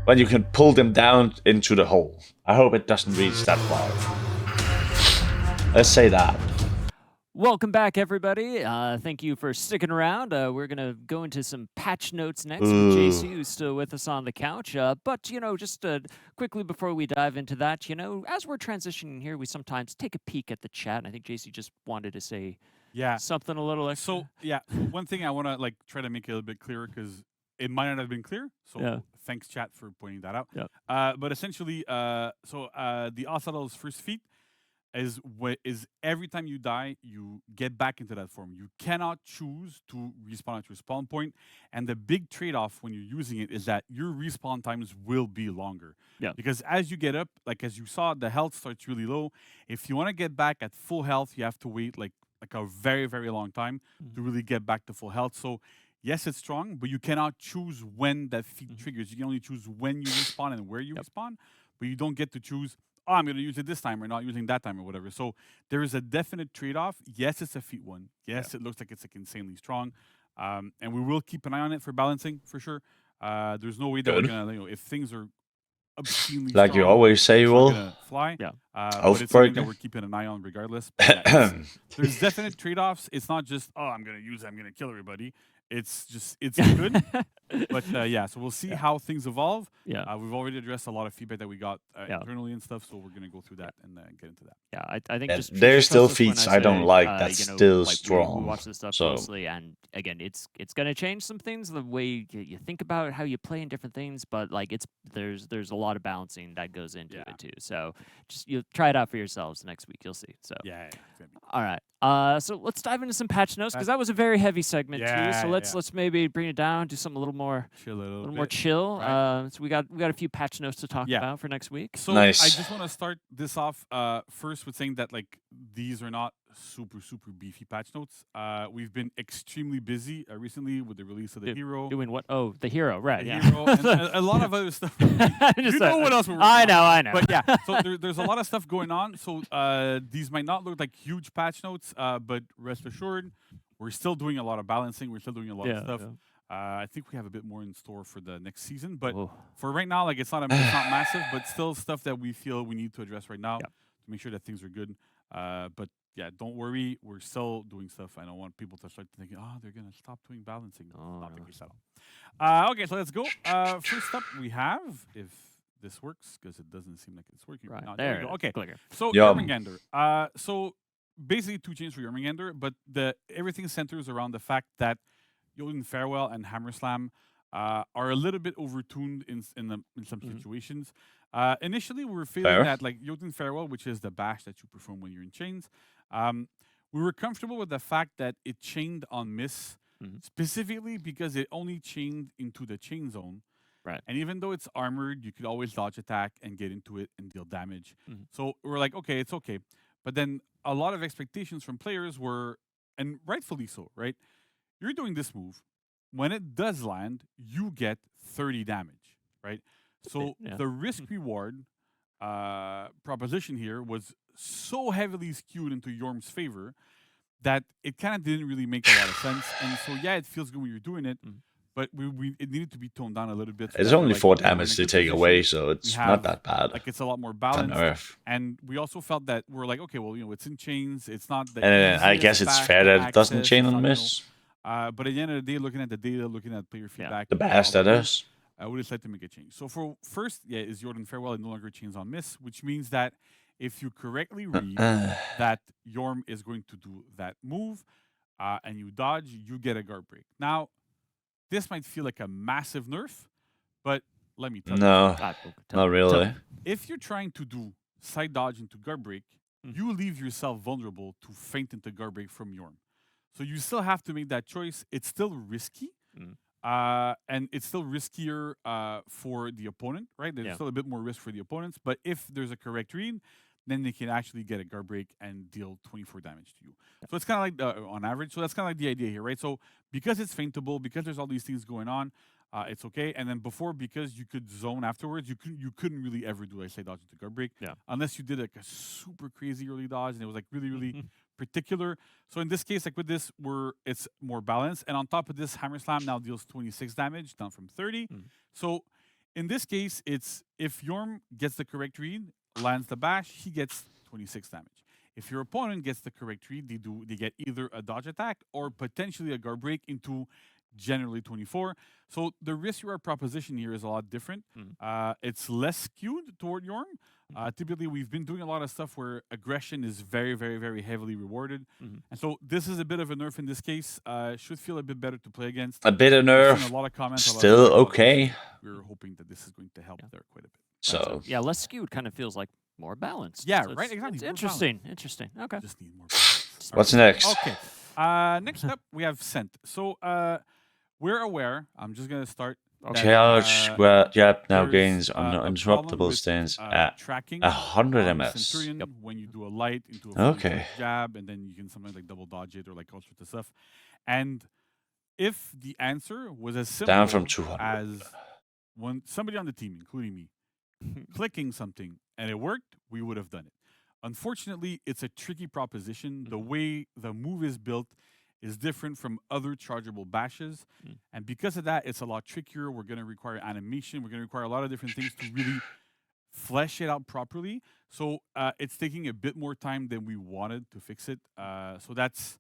When you can pull them down into the hole. I hope it doesn't reach that far. Let's say that. Welcome back, everybody. Thank you for sticking around. We're going to go into some patch notes next with JC, who's still with us on the couch. But, you know, just quickly before we dive into that, you know, as we're transitioning here, we sometimes take a peek at the chat. And I think JC just wanted to say something a little extra. So, yeah, one thing I want to like try to make it a little bit clearer because it might not have been clear. So thanks, chat, for pointing that out. But essentially, the Ocelotl's first feat is every time you die, you get back into that form. You cannot choose to respawn at your spawn point, and the big trade-off when you're using it is that your respawn times will be longer. Because as you get up, like as you saw, the health starts really low. If you want to get back at full health, you have to wait like a very long time to really get back to full health. So yes, it's strong, but you cannot choose when that feat triggers. You can only choose when you respawn and where you respawn, but you don't get to choose, oh, I'm going to use it this time or not using that time or whatever. So there is a definite trade-off. Yes, it's a feat one. Yes, it looks like it's like insanely strong. And we will keep an eye on it for balancing, for sure. There's no way that we're going to, you know, if things are obscenely like strong, you always say you will. Fly. But it's something that we're keeping an eye on regardless. But there's definite trade-offs. It's not just, oh, I'm going to use it, I'm going to kill everybody. it's good. But yeah, so we'll see how things evolve. Yeah. We've already addressed a lot of feedback that we got Yeah. internally and stuff, so we're gonna go through that and get into that. Yeah, I think Yeah, just there's trust still us when feats I don't say, like that's you know, still like we strong. watch this stuff So closely, and again, it's gonna change some things, the way you think about how you play in different things, but like there's a lot of balancing that goes into it too. So just you try it out for yourselves next week, you'll see. So Yeah, it's gonna be all right. So let's dive into some patch notes because that was a very heavy segment too. So let's maybe bring it down, do something a little more chill a little more bit. chill. Right. So we got a few patch notes to talk Yeah. about for next week. So Nice. I just want to start this off first with saying that like these are not super beefy patch notes. We've been extremely busy recently with the release of the hero. Doing what? Oh, the hero, right? The Yeah. hero, and a lot of other stuff. You know what else we're working I on. know, I know. But yeah, so there's a lot of stuff going on. So these might not look like huge patch notes, but rest assured, we're still doing a lot of balancing. We're still doing a lot of stuff. I think we have a bit more in store for the next season, but for right now, like it's not massive, but still stuff that we feel we need to address right now to make sure that things are good. But yeah, don't worry, we're still doing stuff. I don't want people to start thinking, oh, they're gonna stop doing balancing. Oh, Not the no. case at all. Okay, so let's go. First up, we have, if this works, because it doesn't seem like it's working Right now. there. We go. Okay, Clicker. so Yum. Jormungandr. So basically 2 chains for Jormungandr, but everything centers around the fact that Jotun Farewell and Hammerslam are a little bit overtuned in some situations. Initially, we were feeling Fair. that like Jotun Farewell, which is the bash that you perform when you're in chains, we were comfortable with the fact that it chained on miss, specifically because it only chained into the chain zone. Right. And even though it's armored, you could always dodge attack and get into it and deal damage. So we're like, okay, it's okay. But then a lot of expectations from players were, and rightfully so, right? You're doing this move. When it does land, you get 30 damage, right? So the risk reward proposition here was so heavily skewed into Yorm's favor that it kind of didn't really make a lot of sense. And so yeah, it feels good when you're doing it, but it needed to be toned down a little bit. So It's that only like, 4 okay, we're in a damage to good take position. away, so We it's have, not that bad. Like it's a lot more On balanced. Earth. And we also felt that we're like, okay, well, it's in chains. It's not the And I easiest guess it's fast fair that it doesn't access, chain it's on not, miss. but at the end of the day, looking at the data, looking at player feedback, The all bash, that good, is. I would have liked to make a change. So for first, is Jotun Farewell it no longer chains on miss, which means that if you correctly read that Yorm is going to do that move and you dodge, you get a guard break. Now, this might feel like a massive nerf, but let me tell you. No, Tell not me. really. If you're trying to do side dodge into guard break, you leave yourself vulnerable to feint into guard break from Yorm. So you still have to make that choice. It's still risky. And it's still riskier for the opponent, right? There's still a bit more risk for the opponents. But if there's a correct read, then they can actually get a guard break and deal 24 damage to you. So it's kind of like on average. So that's kind of like the idea here, right? So because it's feintable, because there's all these things going on, it's okay. And then before, because you could zone afterwards, you couldn't really ever do like say dodge into guard break, unless you did like a super crazy early dodge and it was like really particular. So in this case, like with this, it's more balanced. And on top of this, Hammer Slam now deals 26 damage, down from 30. So in this case, it's if Yorm gets the correct read, lands the bash, he gets 26 damage. If your opponent gets the correct read, they get either a dodge attack or potentially a guard break into generally 24. So the risk reward proposition here is a lot different. It's less skewed toward Yorm. Typically, we've been doing a lot of stuff where aggression is very, very, very heavily rewarded. And so this is a bit of a nerf in this case. Should feel a bit better to play against. A bit of I've seen nerf, a lot of comments. still okay. We're hoping that this is going to help there quite a bit. So yeah, less skewed kind of feels like more balanced. Yeah, So right, it's- exactly, It's more interesting. Interesting. Okay. Just need more balance. what's next? Okay. Next up, we have Scent. So we're aware. I'm just going to start. that, Charge, well, yep, now there's, gains a problem uninterruptible with, stance uh, at tracking 100 on ms. Centurion when you do a light into a Okay. full jab, and then you can sometimes like double dodge it or like all sorts of stuff. And if the answer was as simple Down from 200. as when somebody on the team, including me, clicking something and it worked, we would have done it. Unfortunately, it's a tricky proposition. The way the move is built is different from other chargeable bashes. And because of that, it's a lot trickier. We're going to require animation. We're going to require a lot of different things to really flesh it out properly. So it's taking a bit more time than we wanted to fix it. So that's,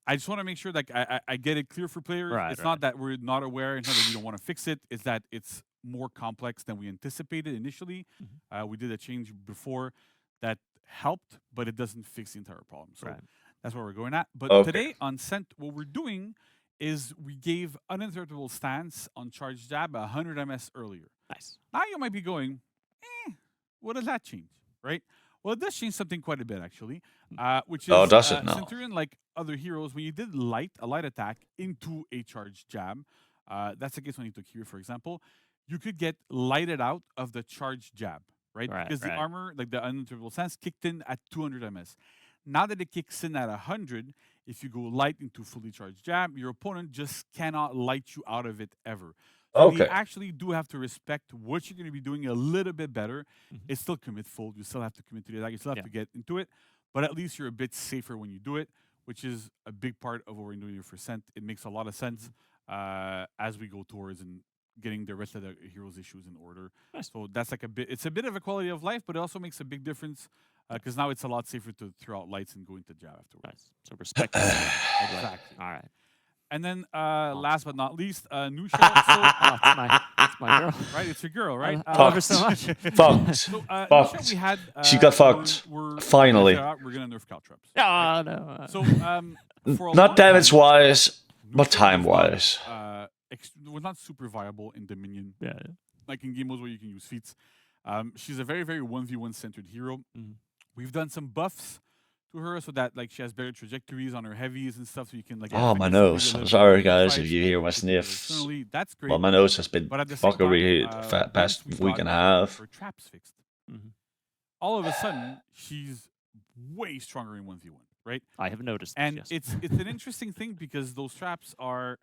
I just want to make sure like I get it clear for players. Right, It's right. not that we're not aware. It's not that we don't want to fix it. It's that it's more complex than we anticipated initially. We did a change before that helped, but it doesn't fix the entire problem. So Right. that's where we're going at. But Okay. today on Scent, what we're doing is we gave uninterruptible stance on charge jab 100 ms earlier. Nice. Now you might be going, what does that change, right? Well, it does change something quite a bit, actually, which is Oh, does it now? Centurion, like other heroes, when you did a light attack into a charge jab, that's the case when you took Hero, for example, you could get lighted out of the charge jab, right? Right, Because the right. armor, like the uninterruptible stance, kicked in at 200 ms. Now that it kicks in at 100, if you go light into fully charged jab, your opponent just cannot light you out of it ever. So Okay. you actually do have to respect what you're going to be doing a little bit better. It's still commit fold. You still have to commit to the attack. You still have Yeah. to get into it. But at least you're a bit safer when you do it, which is a big part of what we're doing here for Scent. It makes a lot of sense as we go towards and getting the rest of the heroes' issues in order. Nice. So that's like it's a bit of a quality of life, but it also makes a big difference because now it's a lot safer to throw out lights and go into jab afterwards. Nice. So respect. Exactly. All right. And then last but not least, Nusha. Oh, it's my girl. Right, it's your girl, right? I love her so much. Fucked. So, Fucked. Nusha, we had, She got fucked. Finally. We're gonna nerf Caltrops. Oh, no. So, for a long Not damage time, wise, but Nusha time was wise. not, was not super viable in Dominion, Yeah. like in game modes where you can use feats. She's a very, very 1v1 centered hero. Mhm. We've done some buffs to her so that like she has better trajectories on her heavies and stuff, so you can like. Oh, my affect nose. her a I'm little sorry, bit in guys, fights, if you hear my she can do it sniffs. externally. That's great. Well, my nose has been But at the same fuckery time, the past once we week got and a half. her traps fixed, Mhm. all of a sudden she's way stronger in 1v1, right? I have noticed. And yes. it's an interesting thing because those traps are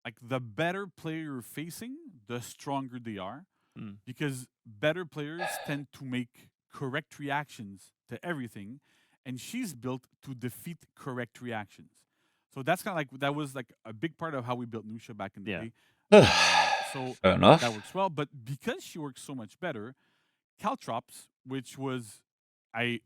like the better player you're facing, the stronger they are. Mm. Because better players tend to make correct reactions to everything, and she's built to defeat correct reactions. So that's kind of like that was like a big part of how we built Nusha back in the Yeah. day. So Fair enough. that works well. But because she works so much better, Caltrops, which was I'm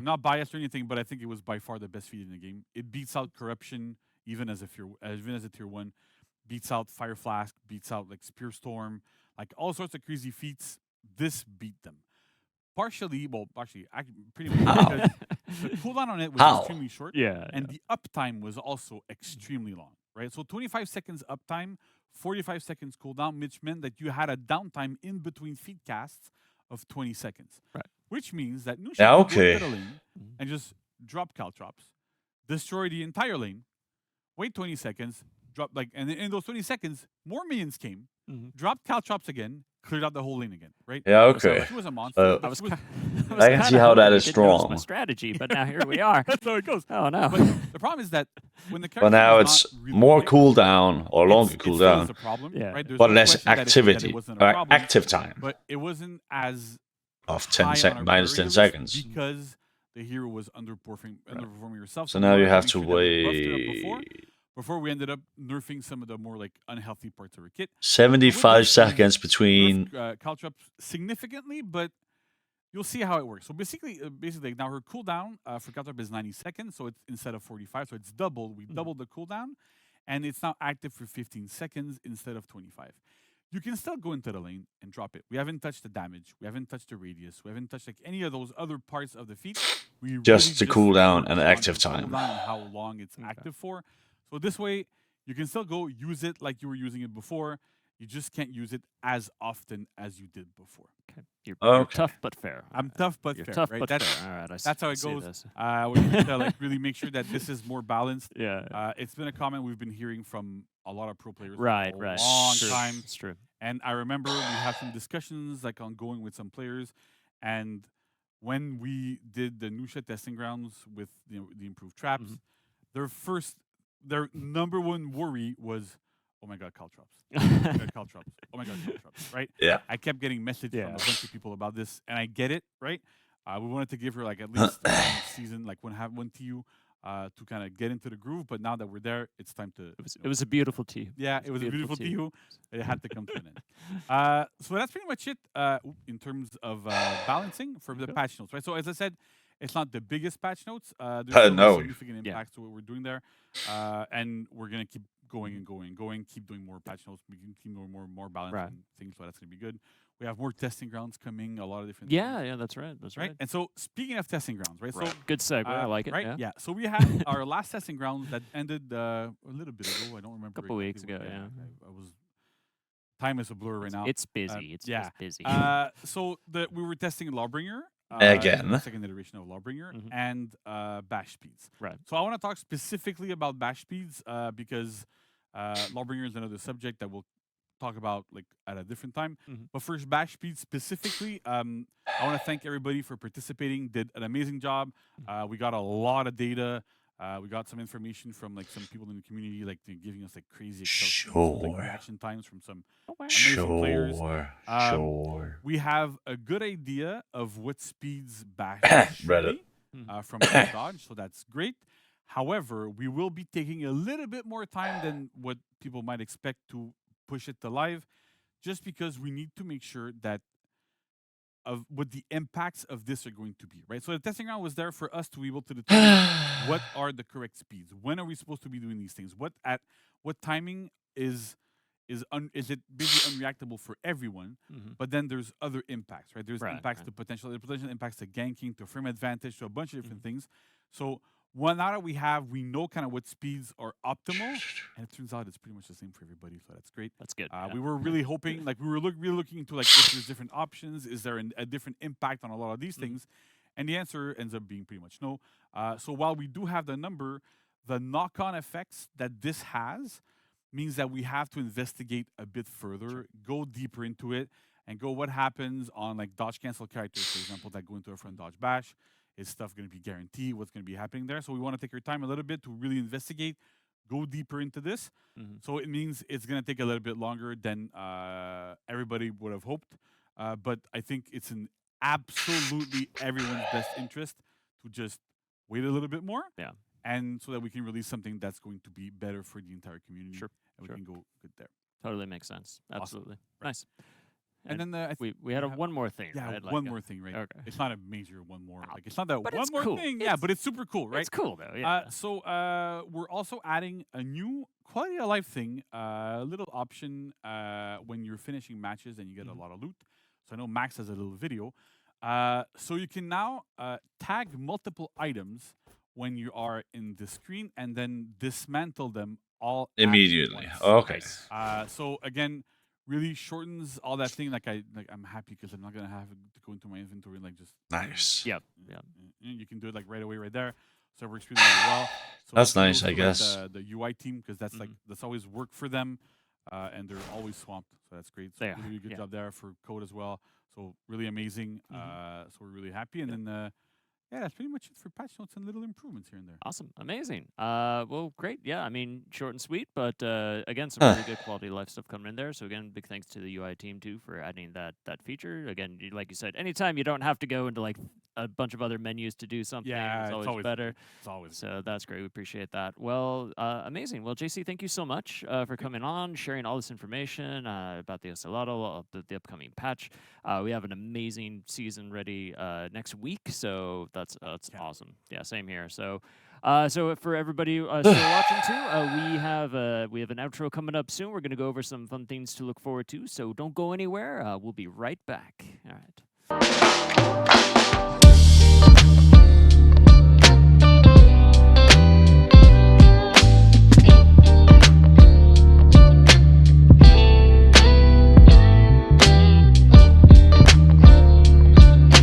not biased or anything, but I think it was by far the best feat in the game. It beats out Corruption even as a tier 1, beats out Fire Flask, beats out like Spear Storm, like all sorts of crazy feats. This beat them. Partially, pretty much How? because the cooldown on it was How? extremely short. Yeah. And the uptime was also extremely long, right? So 25 seconds uptime, 45 seconds cooldown, which meant that you had a downtime in between feed casts of 20 seconds. Right. Which means that Nusha Yeah, could go okay. into the lane and just drop Caltrops, destroy the entire lane, wait 20 seconds, drop and in those 20 seconds, more minions came, Mhm. dropped Caltrops again, cleared out the whole lane again, right? Yeah, So okay. she was a monster. So- but I was, she was- I can see how that is strong. My strategy, but now here we are. That's how it goes. Oh no. But the problem is that when the character But now is it's not really more quick, cooldown or longer it still is cooldown, a problem, Yeah. right? There's but no less question that activity. it wasn't a problem, Active time but it wasn't as of high 10 on our minus 10 priority list seconds. because the hero was underperforming herself. So we now you wanted have make to sure that we buffed her up wait before we ended up nerfing some of the more like unhealthy parts of her kit. 75 this, seconds between. Nerfed Caltrops significantly, but you'll see how it works. So basically now her cooldown for Caltrop is 90 seconds, so it's instead of 45, so it's doubled. We doubled the cooldown, and it's now active for 15 seconds instead of 25. You can still go into the lane and drop it. We haven't touched the damage. We haven't touched the radius. We haven't touched like any of those other parts of the feat. We Just the cooldown focused and on active the time. cooldown and how long it's active for. So this way, you can still go use it like you were using it before. You just can't use it as often as you did before. Okay. You're Okay. tough but fair. I'm tough but You're fair, tough right? but That's fair. All right. that's how I it see goes. this. We're trying to like really make sure that this is more balanced. Yeah. It's been a comment we've been hearing from a lot of pro players Right. for Right. a long It's true. time. It's true. And I remember we had some discussions like ongoing with some players, and when we did the Nusha testing grounds with the improved traps, their number one worry was, oh my god, Caltrops. Oh my god, Caltrops. Oh my god, Caltrops. Right? Yeah. I kept getting messages from Yeah. a bunch of people about this, and I get it, right? We wanted to give her like at least one season, like one TU, to kind of get into the groove. But now that we're there, it's time to. It was a beautiful tea. Yeah, it was a beautiful tea. TU. It had to come to an end. So that's pretty much it in terms of balancing for the Okay. patch notes, right? So as I said, It's not the biggest patch notes. There's still No. significant impacts to what we're doing there, and we're gonna keep going and going and going. Keep doing more patch notes. We can keep doing more balance Right. and things. So that's gonna be good. We have more testing grounds coming. A lot of different. Yeah, things, yeah, that's right. That's right. right. And so speaking of testing grounds, right? Right. So Good segue. I like it. right? Yeah. So we had our last testing grounds that ended a little bit ago. I don't remember. Couple weeks exactly ago, when- yeah. I was. Time is a blur right now. It's busy. It's yeah. just busy. So we were testing Lawbringer. Again. The second iteration of Lawbringer Mhm. and bash speeds. Right. So I want to talk specifically about bash speeds because Lawbringer is another subject that we'll talk about like at a different time. Mhm. But first, bash speeds specifically, I want to thank everybody for participating. Did an amazing job. We got a lot of data. We got some information from like some people in the community, like they're giving us like crazy Excel sheets with, like, Sure. reaction times from some Okay. amazing players. Sure. We have a good idea of what speeds bash should Reddit. be, from our dodge, so that's great. However, we will be taking a little bit more time than what people might expect to push it to live, just because we need to make sure that of what the impacts of this are going to be, right? So the testing round was there for us to be able to determine what are the correct speeds. When are we supposed to be doing these things? What timing is it basically unreactable for everyone? Mhm. But then there's other impacts, right? There's Right, impacts right. to potential impacts to ganking, to frame advantage, to a bunch of different Mm-hmm. things. So one now that we know kind of what speeds are optimal, and it turns out it's pretty much the same for everybody. So that's great. That's good. We were really hoping, like we were really looking into like if there's different options, is there a different impact on a lot of these things, and the answer ends up being pretty much no. So while we do have the number, the knock-on effects that this has means that we have to investigate a bit further, go deeper into it, and go what happens on like dodge cancel characters, for example, that go into a front dodge bash. Is stuff going to be guaranteed? What's going to be happening there? So we want to take our time a little bit to really investigate, go deeper into this. Mhm. So it means it's going to take a little bit longer than everybody would have hoped. But I think it's in absolutely everyone's best interest to just wait a little bit more. Yeah. And so that we can release something that's going to be better for the entire community. Sure, And sure. we can go good there. Totally makes sense. Absolutely. Nice. And then I we had have- one more thing. yeah, right? Like, one more thing, right? okay. It's not a major one more. Ah, Like it's not that but one it's more cool. thing. Yeah, It's- but it's super cool, right? It's cool though. Yeah. So we're also adding a new quality of life thing, a little option when you're finishing matches and you get a lot of loot. So I know Max has a little video. So you can now tag multiple items when you are in the screen and then dismantle them all at Immediately. once. Okay. So again, really shortens all that thing. I'm happy because I'm not gonna have to go into my inventory and like just Nice. Yep. Yeah. You can do it like right away, right there. So it works really, really well. So That's kudos nice, I to, like, guess. the UI team because that's like that's always worked for them, and they're always swamped. So that's great. So They are, really good yeah. job there for code as well. So really amazing. So we're really happy. And then yeah, that's pretty much it for patch notes and little improvements here and there. Awesome. Amazing. Well, great. Yeah, I mean, short and sweet, but again, some Huh. really good quality of life stuff coming in there. So again, big thanks to the UI team too for adding that feature. Again, like you said, anytime you don't have to go into like a bunch of other menus to do something, Yeah, it's always better. It's always So that's great. We appreciate that. Well, amazing. Well, JC, thank you so much for coming on, sharing all this information about the Ocelotl, the upcoming patch. We have an amazing season ready next week, so that's awesome. Yeah, same here. So, so for everybody still watching too, we have an outro coming up soon. We're gonna go over some fun things to look forward to. So don't go anywhere. We'll be right back. All right.